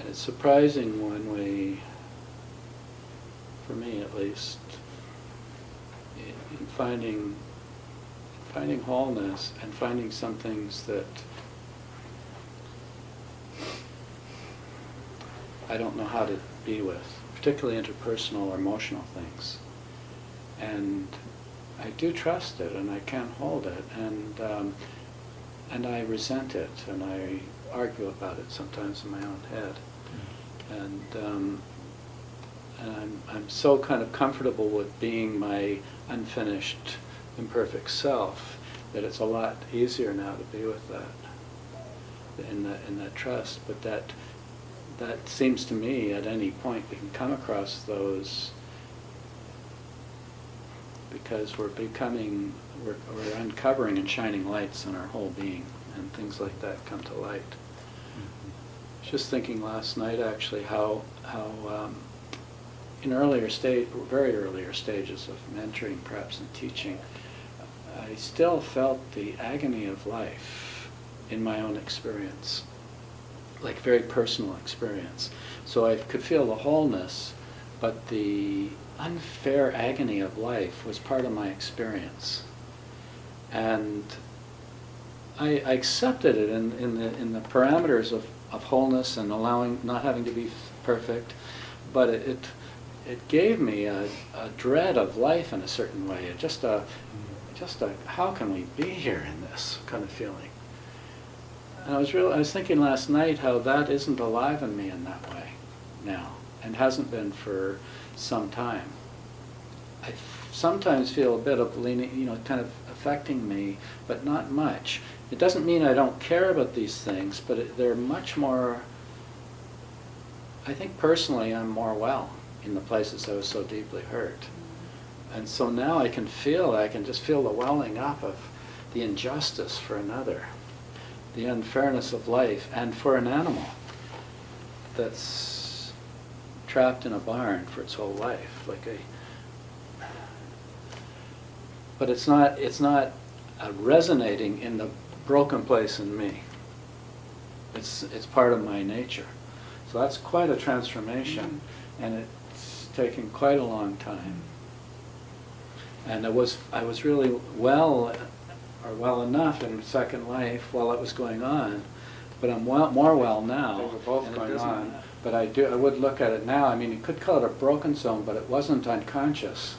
And it's surprising when we, for me at least, in finding wholeness and finding some things that I don't know how to be with, particularly interpersonal or emotional things. And I do trust it, and I can't hold it, and I resent it, and I argue about it sometimes in my own head. And I'm so kind of comfortable with being my unfinished, imperfect self that it's a lot easier now to be with that, in that trust. But that seems to me at any point we can come across those because we're uncovering and shining lights in our whole being, and things like that come to light. I was just thinking last night actually how in very earlier stages of mentoring perhaps and teaching, I still felt the agony of life in my own experience, like very personal experience. So I could feel the wholeness, but the unfair agony of life was part of my experience. And I accepted it in the parameters of wholeness and not having to be perfect, but it gave me a dread of life in a certain way, just a how can we be here in this kind of feeling. And I was thinking last night how that isn't alive in me in that way now, and hasn't been for some time. I sometimes feel a bit of leaning, kind of affecting me, but not much. It doesn't mean I don't care about these things, but they're much more, I think personally I'm more well in the places I was so deeply hurt. And so now I can just feel the welling up of the injustice for another, the unfairness of life, and for an animal that's trapped in a barn for its whole life, but it's not resonating in the broken place in me. It's part of my nature. So that's quite a transformation, and it's taken quite a long time. And I was really well enough in Second Life while it was going on, but I'm more well now. They were both going on, but I would look at it now. I mean, you could call it a broken zone, but it wasn't unconscious.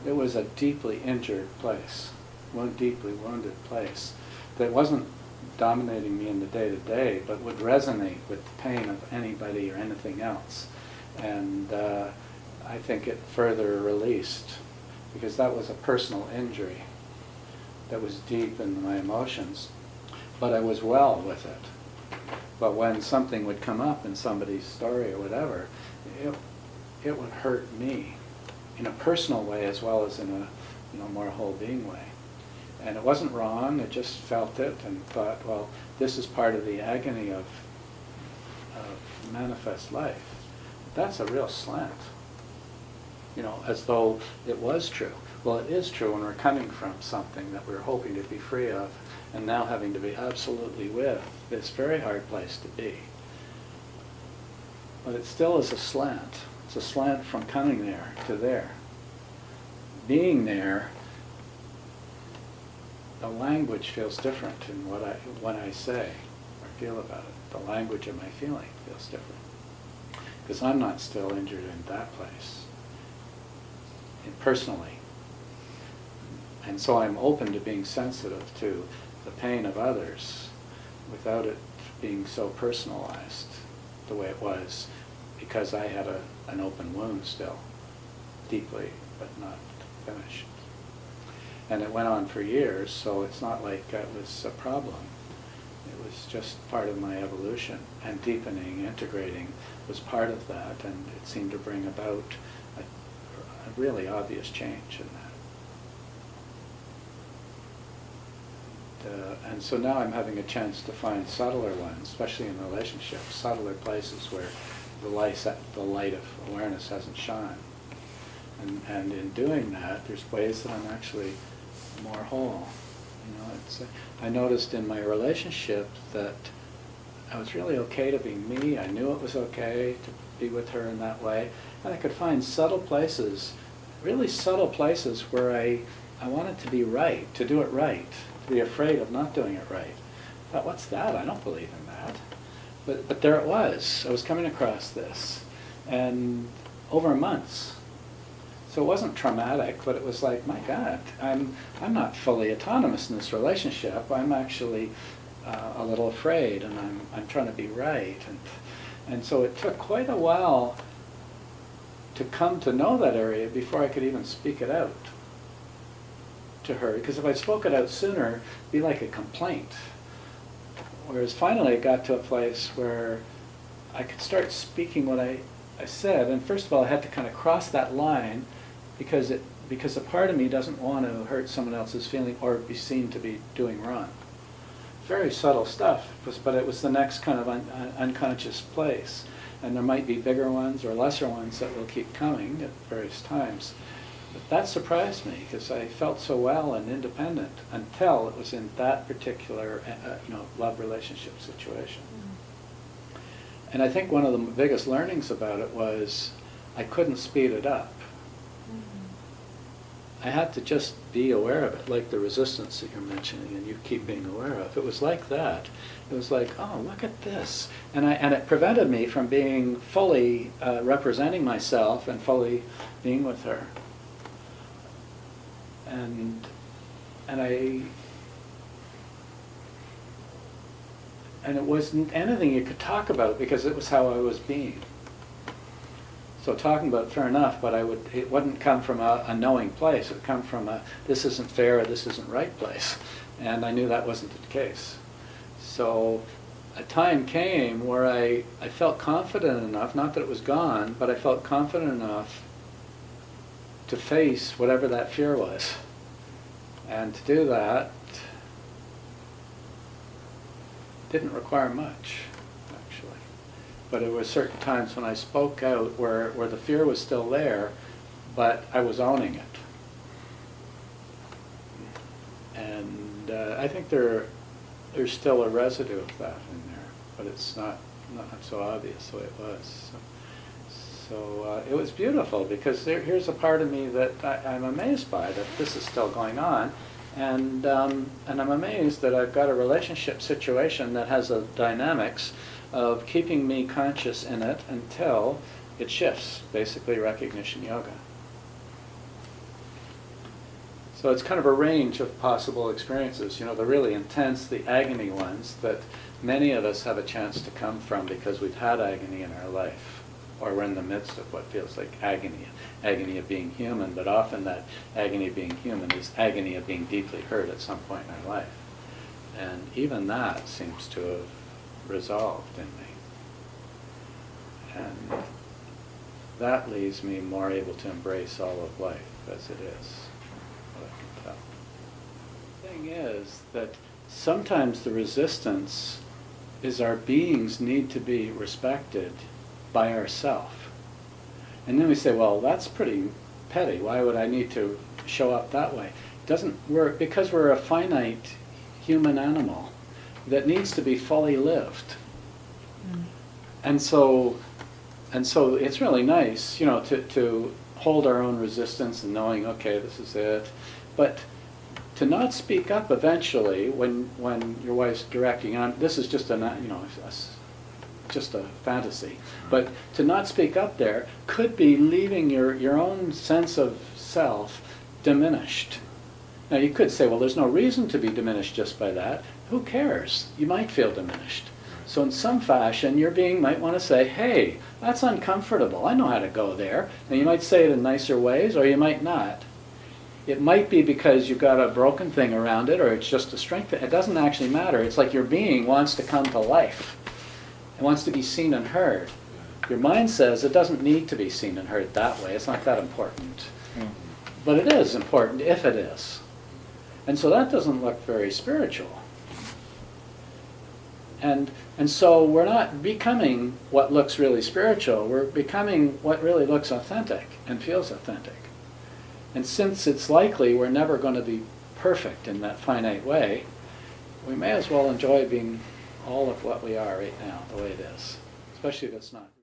It was a deeply injured place, one deeply wounded place that wasn't dominating me in the day-to-day, but would resonate with the pain of anybody or anything else. And I think it further released, because that was a personal injury that was deep in my emotions, but I was well with it. But when something would come up in somebody's story or whatever, it would hurt me in a personal way as well as in a more whole being way. And it wasn't wrong, I just felt it and thought, well, this is part of the agony of manifest life. That's a real slant, as though it was true. Well, it is true when we're coming from something that we're hoping to be free of and now having to be absolutely with this very hard place to be. But it still is a slant. It's a slant from coming there to there. Being there, the language feels different in what I say or feel about it. The language of my feeling feels different. Because I'm not still injured in that place, personally. And so I'm open to being sensitive to the pain of others without it being so personalized the way it was, because I had an open wound still, deeply, but not finished. And it went on for years, so it's not like it was a problem. It was just part of my evolution, and deepening, integrating was part of that, and it seemed to bring about a really obvious change in that. And so now I'm having a chance to find subtler ones, especially in relationships, subtler places where the light of awareness hasn't shone. And in doing that, there's ways that I'm actually more whole. I noticed in my relationship that I was really okay to be me. I knew it was okay to be with her in that way. And I could find subtle places, really subtle places where I wanted to be right, to do it right, to be afraid of not doing it right. I thought, what's that? I don't believe in that. But there it was. I was coming across this. And over months. So it wasn't traumatic, but it was like, my God, I'm not fully autonomous in this relationship. I'm actually a little afraid, and I'm trying to be right. And so it took quite a while to come to know that area before I could even speak it out to her. Because if I spoke it out sooner, it'd be like a complaint. Whereas finally it got to a place where I could start speaking what I said. And first of all, I had to kind of cross that line because a part of me doesn't want to hurt someone else's feeling or be seen to be doing wrong. Very subtle stuff, but it was the next kind of unconscious place. And there might be bigger ones or lesser ones that will keep coming at various times. But that surprised me because I felt so well and independent until it was in that particular love relationship situation. Mm-hmm. And I think one of the biggest learnings about it was I couldn't speed it up. I had to just be aware of it, like the resistance that you're mentioning and you keep being aware of. It was like that. It was like, oh, look at this. And it prevented me from being fully representing myself and fully being with her. And it wasn't anything you could talk about because it was how I was being. So talking about it, fair enough, but it wouldn't come from a knowing place. It would come from a this isn't fair or this isn't right place. And I knew that wasn't the case. So a time came where I felt confident enough, not that it was gone, but I felt confident enough to face whatever that fear was. And to do that didn't require much. But there were certain times when I spoke out where the fear was still there, but I was owning it. And I think there's still a residue of that in there, but it's not so obvious the way it was. So it was beautiful because here's a part of me that I'm amazed by, that this is still going on. And I'm amazed that I've got a relationship situation that has the dynamics of keeping me conscious in it until it shifts, basically recognition yoga. So it's kind of a range of possible experiences, the really intense, the agony ones that many of us have a chance to come from because we've had agony in our life, or we're in the midst of what feels like agony of being human, but often that agony of being human is agony of being deeply hurt at some point in our life. And even that seems to have resolved in me. And that leaves me more able to embrace all of life as it is, what I can tell. The thing is that sometimes the resistance is our beings need to be respected by ourselves. And then we say, well, that's pretty petty. Why would I need to show up that way? Because we're a finite human animal that needs to be fully lived. Mm. And so it's really nice, to hold our own resistance and knowing, okay, this is it. But to not speak up eventually when your wife's directing on, this is just just a fantasy. But to not speak up there could be leaving your own sense of self diminished. Now you could say, well, there's no reason to be diminished just by that. Who cares? You might feel diminished. So in some fashion, your being might want to say, hey, that's uncomfortable. I know how to go there. Now you might say it in nicer ways, or you might not. It might be because you've got a broken thing around it, or it's just a strength. It doesn't actually matter. It's like your being wants to come to life. It wants to be seen and heard. Your mind says it doesn't need to be seen and heard that way. It's not that important. Mm-hmm. But it is important if it is. And so that doesn't look very spiritual. And so we're not becoming what looks really spiritual. We're becoming what really looks authentic and feels authentic. And since it's likely we're never going to be perfect in that finite way, we may as well enjoy being all of what we are right now, the way it is, especially if it's not.